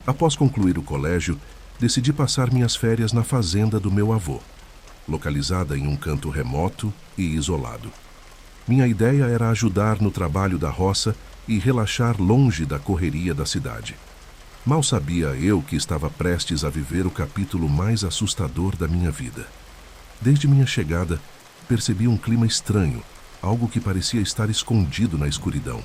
Após concluir o colégio, decidi passar minhas férias na fazenda do meu avô, localizada em um canto remoto e isolado. Minha ideia era ajudar no trabalho da roça e relaxar longe da correria da cidade. Mal sabia eu que estava prestes a viver o capítulo mais assustador da minha vida. Desde minha chegada, percebi um clima estranho, algo que parecia estar escondido na escuridão.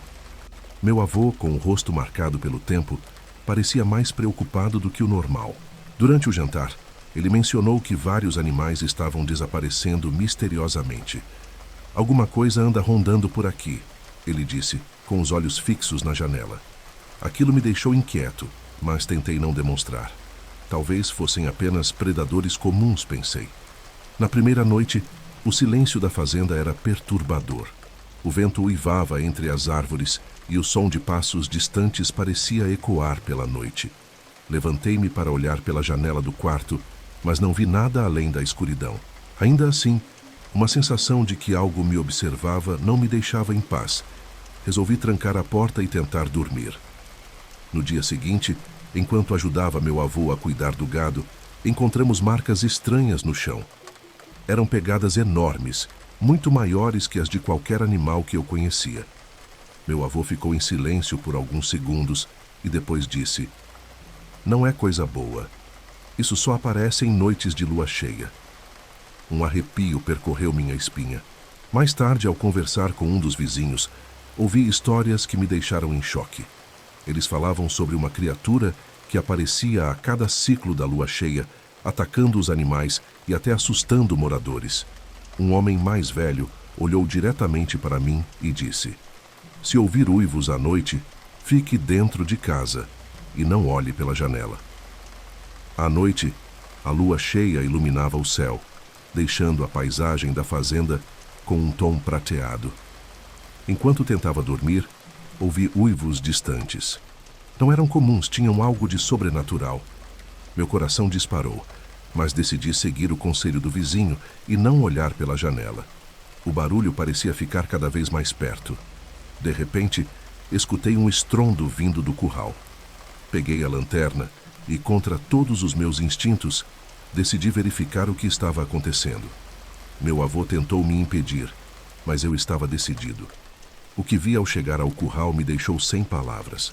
Meu avô, com o rosto marcado pelo tempo, parecia mais preocupado do que o normal. Durante o jantar, ele mencionou que vários animais estavam desaparecendo misteriosamente. "Alguma coisa anda rondando por aqui", ele disse, com os olhos fixos na janela. Aquilo me deixou inquieto, mas tentei não demonstrar. Talvez fossem apenas predadores comuns, pensei. Na primeira noite, o silêncio da fazenda era perturbador. O vento uivava entre as árvores e o som de passos distantes parecia ecoar pela noite. Levantei-me para olhar pela janela do quarto, mas não vi nada além da escuridão. Ainda assim, uma sensação de que algo me observava não me deixava em paz. Resolvi trancar a porta e tentar dormir. No dia seguinte, enquanto ajudava meu avô a cuidar do gado, encontramos marcas estranhas no chão. Eram pegadas enormes, muito maiores que as de qualquer animal que eu conhecia. Meu avô ficou em silêncio por alguns segundos e depois disse: "Não é coisa boa. Isso só aparece em noites de lua cheia." Um arrepio percorreu minha espinha. Mais tarde, ao conversar com um dos vizinhos, ouvi histórias que me deixaram em choque. Eles falavam sobre uma criatura que aparecia a cada ciclo da lua cheia, atacando os animais e até assustando moradores. Um homem mais velho olhou diretamente para mim e disse: "Se ouvir uivos à noite, fique dentro de casa e não olhe pela janela." À noite, a lua cheia iluminava o céu, deixando a paisagem da fazenda com um tom prateado. Enquanto tentava dormir, ouvi uivos distantes. Não eram comuns, tinham algo de sobrenatural. Meu coração disparou, mas decidi seguir o conselho do vizinho e não olhar pela janela. O barulho parecia ficar cada vez mais perto. De repente, escutei um estrondo vindo do curral. Peguei a lanterna e, contra todos os meus instintos, decidi verificar o que estava acontecendo. Meu avô tentou me impedir, mas eu estava decidido. O que vi ao chegar ao curral me deixou sem palavras.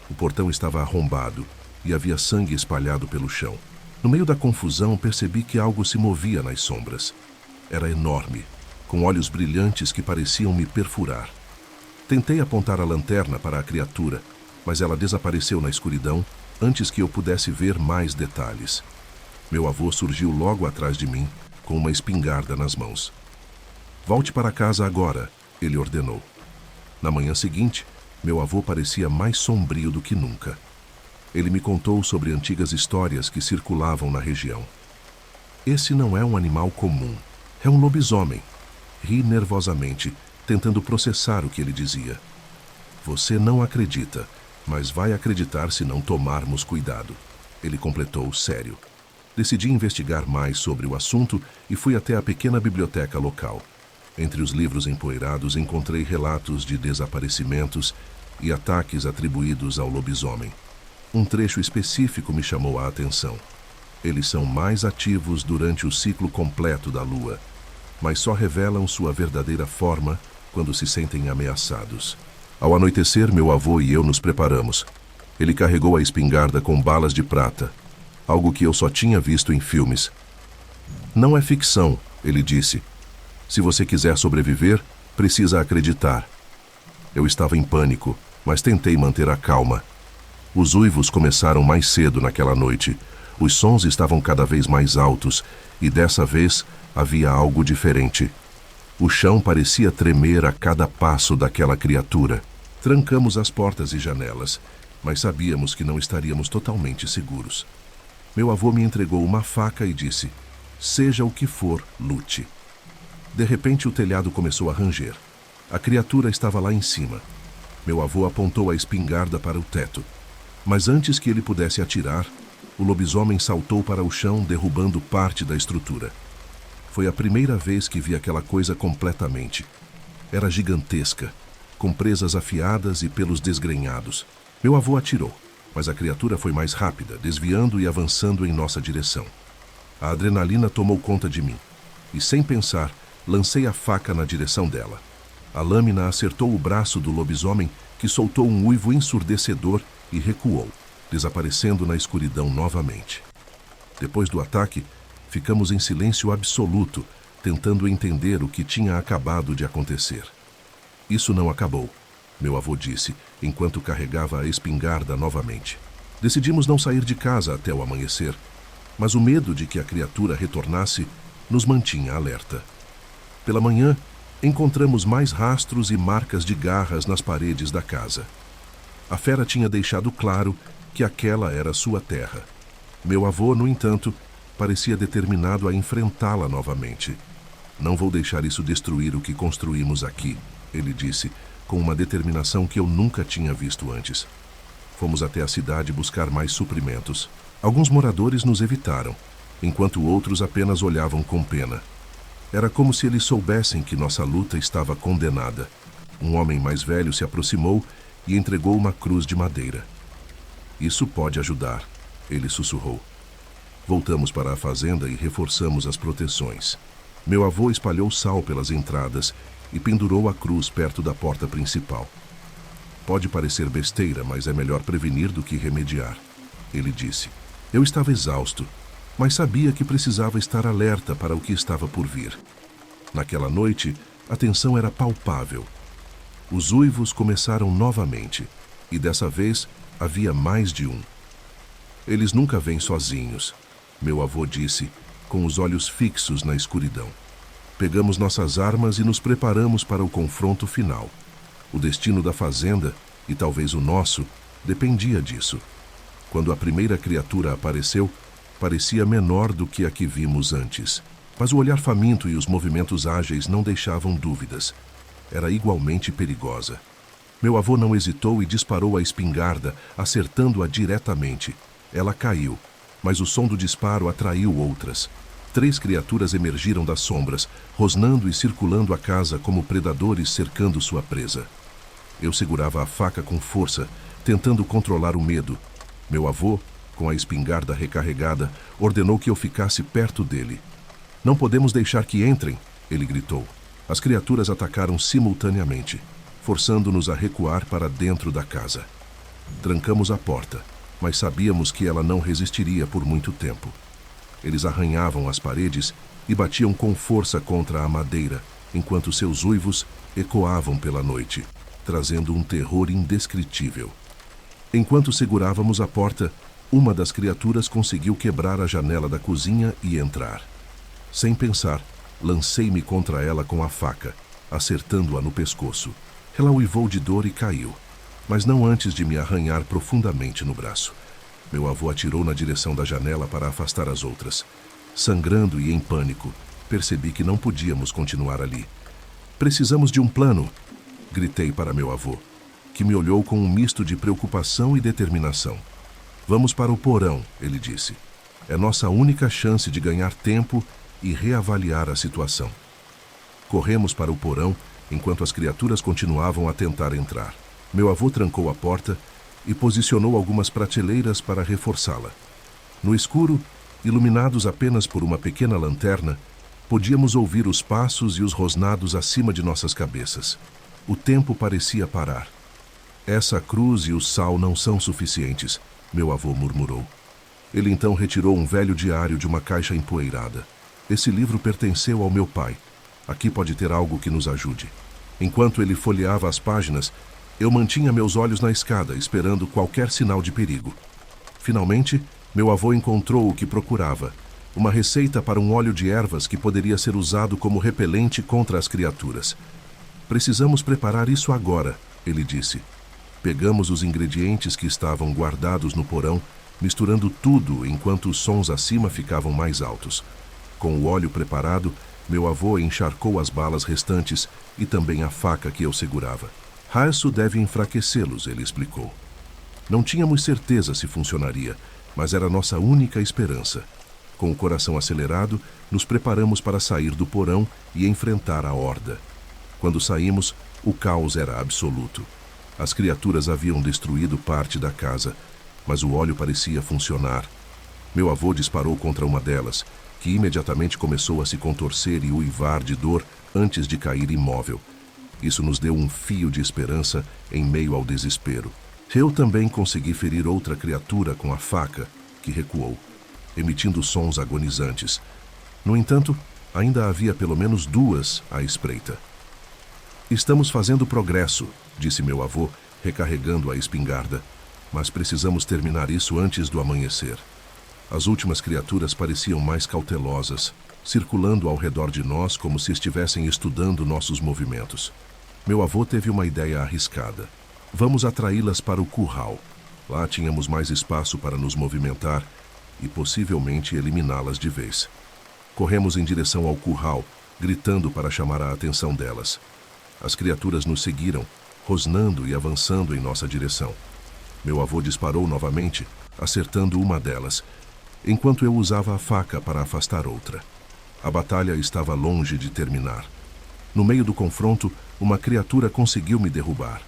O portão estava arrombado e havia sangue espalhado pelo chão. No meio da confusão, percebi que algo se movia nas sombras. Era enorme, com olhos brilhantes que pareciam me perfurar. Tentei apontar a lanterna para a criatura, mas ela desapareceu na escuridão antes que eu pudesse ver mais detalhes. Meu avô surgiu logo atrás de mim, com uma espingarda nas mãos. "Volte para casa agora", ele ordenou. Na manhã seguinte, meu avô parecia mais sombrio do que nunca. Ele me contou sobre antigas histórias que circulavam na região. "Esse não é um animal comum, é um lobisomem." Ri nervosamente, tentando processar o que ele dizia. "Você não acredita, mas vai acreditar se não tomarmos cuidado", ele completou sério. Decidi investigar mais sobre o assunto e fui até a pequena biblioteca local. Entre os livros empoeirados encontrei relatos de desaparecimentos e ataques atribuídos ao lobisomem. Um trecho específico me chamou a atenção. Eles são mais ativos durante o ciclo completo da lua, mas só revelam sua verdadeira forma quando se sentem ameaçados. Ao anoitecer, meu avô e eu nos preparamos. Ele carregou a espingarda com balas de prata, algo que eu só tinha visto em filmes. "Não é ficção", ele disse. "Se você quiser sobreviver, precisa acreditar." Eu estava em pânico, mas tentei manter a calma. Os uivos começaram mais cedo naquela noite. Os sons estavam cada vez mais altos e dessa vez havia algo diferente. O chão parecia tremer a cada passo daquela criatura. Trancamos as portas e janelas, mas sabíamos que não estaríamos totalmente seguros. Meu avô me entregou uma faca e disse: "Seja o que for, lute." De repente, o telhado começou a ranger. A criatura estava lá em cima. Meu avô apontou a espingarda para o teto. Mas antes que ele pudesse atirar, o lobisomem saltou para o chão, derrubando parte da estrutura. Foi a primeira vez que vi aquela coisa completamente. Era gigantesca, com presas afiadas e pelos desgrenhados. Meu avô atirou, mas a criatura foi mais rápida, desviando e avançando em nossa direção. A adrenalina tomou conta de mim, e sem pensar, lancei a faca na direção dela. A lâmina acertou o braço do lobisomem, que soltou um uivo ensurdecedor e recuou, desaparecendo na escuridão novamente. Depois do ataque, ficamos em silêncio absoluto, tentando entender o que tinha acabado de acontecer. Isso não acabou, meu avô disse, enquanto carregava a espingarda novamente. Decidimos não sair de casa até o amanhecer, mas o medo de que a criatura retornasse nos mantinha alerta. Pela manhã, encontramos mais rastros e marcas de garras nas paredes da casa. A fera tinha deixado claro que aquela era sua terra. Meu avô, no entanto, parecia determinado a enfrentá-la novamente. Não vou deixar isso destruir o que construímos aqui, ele disse, com uma determinação que eu nunca tinha visto antes. Fomos até a cidade buscar mais suprimentos. Alguns moradores nos evitaram, enquanto outros apenas olhavam com pena. Era como se eles soubessem que nossa luta estava condenada. Um homem mais velho se aproximou e entregou uma cruz de madeira. Isso pode ajudar, ele sussurrou. Voltamos para a fazenda e reforçamos as proteções. Meu avô espalhou sal pelas entradas e pendurou a cruz perto da porta principal. Pode parecer besteira, mas é melhor prevenir do que remediar, ele disse. Eu estava exausto, mas sabia que precisava estar alerta para o que estava por vir. Naquela noite, a tensão era palpável. Os uivos começaram novamente, e dessa vez havia mais de um. Eles nunca vêm sozinhos, meu avô disse, com os olhos fixos na escuridão. Pegamos nossas armas e nos preparamos para o confronto final. O destino da fazenda, e talvez o nosso, dependia disso. Quando a primeira criatura apareceu, parecia menor do que a que vimos antes. Mas o olhar faminto e os movimentos ágeis não deixavam dúvidas. Era igualmente perigosa. Meu avô não hesitou e disparou a espingarda, acertando-a diretamente. Ela caiu, mas o som do disparo atraiu outras. 3 criaturas emergiram das sombras, rosnando e circulando a casa como predadores cercando sua presa. Eu segurava a faca com força, tentando controlar o medo. Meu avô, com a espingarda recarregada, ordenou que eu ficasse perto dele. Não podemos deixar que entrem, ele gritou. As criaturas atacaram simultaneamente, forçando-nos a recuar para dentro da casa. Trancamos a porta, mas sabíamos que ela não resistiria por muito tempo. Eles arranhavam as paredes e batiam com força contra a madeira, enquanto seus uivos ecoavam pela noite, trazendo um terror indescritível. Enquanto segurávamos a porta, uma das criaturas conseguiu quebrar a janela da cozinha e entrar. Sem pensar, lancei-me contra ela com a faca, acertando-a no pescoço. Ela uivou de dor e caiu, mas não antes de me arranhar profundamente no braço. Meu avô atirou na direção da janela para afastar as outras. Sangrando e em pânico, percebi que não podíamos continuar ali. Precisamos de um plano, gritei para meu avô, que me olhou com um misto de preocupação e determinação. Vamos para o porão, ele disse. É nossa única chance de ganhar tempo e reavaliar a situação. Corremos para o porão enquanto as criaturas continuavam a tentar entrar. Meu avô trancou a porta e posicionou algumas prateleiras para reforçá-la. No escuro, iluminados apenas por uma pequena lanterna, podíamos ouvir os passos e os rosnados acima de nossas cabeças. O tempo parecia parar. Essa cruz e o sal não são suficientes, meu avô murmurou. Ele então retirou um velho diário de uma caixa empoeirada. Esse livro pertenceu ao meu pai. Aqui pode ter algo que nos ajude. Enquanto ele folheava as páginas, eu mantinha meus olhos na escada, esperando qualquer sinal de perigo. Finalmente, meu avô encontrou o que procurava, uma receita para um óleo de ervas que poderia ser usado como repelente contra as criaturas. Precisamos preparar isso agora, ele disse. Pegamos os ingredientes que estavam guardados no porão, misturando tudo enquanto os sons acima ficavam mais altos. Com o óleo preparado, meu avô encharcou as balas restantes e também a faca que eu segurava. Raço deve enfraquecê-los, ele explicou. Não tínhamos certeza se funcionaria, mas era nossa única esperança. Com o coração acelerado, nos preparamos para sair do porão e enfrentar a horda. Quando saímos, o caos era absoluto. As criaturas haviam destruído parte da casa. mas o óleo parecia funcionar. Meu avô disparou contra uma delas, que imediatamente começou a se contorcer e uivar de dor antes de cair imóvel. Isso nos deu um fio de esperança em meio ao desespero. Eu também consegui ferir outra criatura com a faca, que recuou, emitindo sons agonizantes. No entanto, ainda havia pelo menos duas à espreita. Estamos fazendo progresso, disse meu avô, recarregando a espingarda, mas precisamos terminar isso antes do amanhecer. As últimas criaturas pareciam mais cautelosas, circulando ao redor de nós como se estivessem estudando nossos movimentos. Meu avô teve uma ideia arriscada. Vamos atraí-las para o curral. Lá tínhamos mais espaço para nos movimentar e possivelmente eliminá-las de vez. Corremos em direção ao curral, gritando para chamar a atenção delas. As criaturas nos seguiram, rosnando e avançando em nossa direção. Meu avô disparou novamente, acertando uma delas, enquanto eu usava a faca para afastar outra. A batalha estava longe de terminar. No meio do confronto, uma criatura conseguiu me derrubar.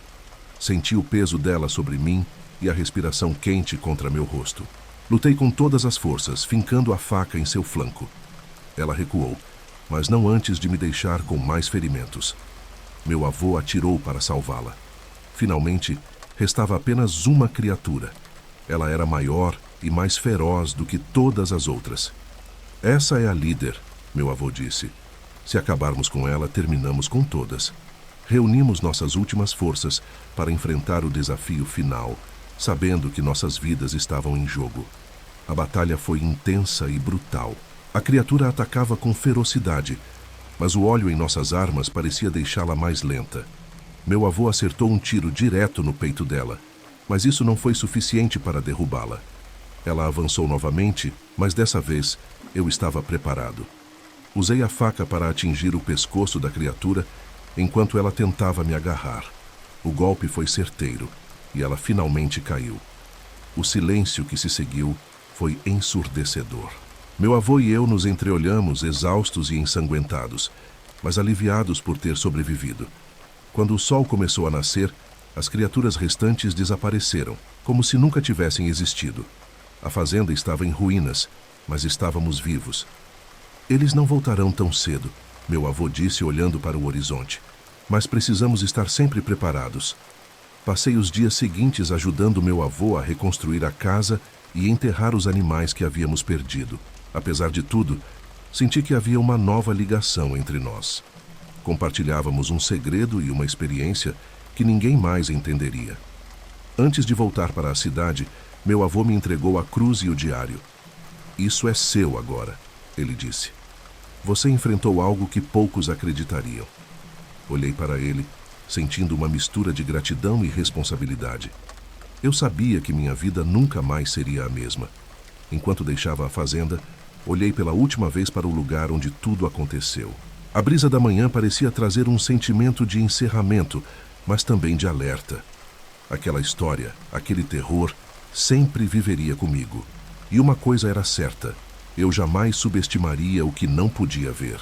Senti o peso dela sobre mim e a respiração quente contra meu rosto. Lutei com todas as forças, fincando a faca em seu flanco. Ela recuou, mas não antes de me deixar com mais ferimentos. Meu avô atirou para salvá-la. Finalmente, restava apenas uma criatura. Ela era maior e mais feroz do que todas as outras. Essa é a líder, meu avô disse. Se acabarmos com ela, terminamos com todas. Reunimos nossas últimas forças para enfrentar o desafio final, sabendo que nossas vidas estavam em jogo. A batalha foi intensa e brutal. A criatura atacava com ferocidade, mas o óleo em nossas armas parecia deixá-la mais lenta. Meu avô acertou um tiro direto no peito dela, mas isso não foi suficiente para derrubá-la. Ela avançou novamente, mas dessa vez eu estava preparado. Usei a faca para atingir o pescoço da criatura enquanto ela tentava me agarrar. O golpe foi certeiro e ela finalmente caiu. O silêncio que se seguiu foi ensurdecedor. Meu avô e eu nos entreolhamos, exaustos e ensanguentados, mas aliviados por ter sobrevivido. Quando o sol começou a nascer, as criaturas restantes desapareceram, como se nunca tivessem existido. A fazenda estava em ruínas, mas estávamos vivos. Eles não voltarão tão cedo, meu avô disse olhando para o horizonte. Mas precisamos estar sempre preparados. Passei os dias seguintes ajudando meu avô a reconstruir a casa e enterrar os animais que havíamos perdido. Apesar de tudo, senti que havia uma nova ligação entre nós. Compartilhávamos um segredo e uma experiência que ninguém mais entenderia. Antes de voltar para a cidade, meu avô me entregou a cruz e o diário. Isso é seu agora, ele disse. Você enfrentou algo que poucos acreditariam. Olhei para ele, sentindo uma mistura de gratidão e responsabilidade. Eu sabia que minha vida nunca mais seria a mesma. Enquanto deixava a fazenda, olhei pela última vez para o lugar onde tudo aconteceu. A brisa da manhã parecia trazer um sentimento de encerramento, mas também de alerta. Aquela história, aquele terror, sempre viveria comigo. E uma coisa era certa: eu jamais subestimaria o que não podia ver.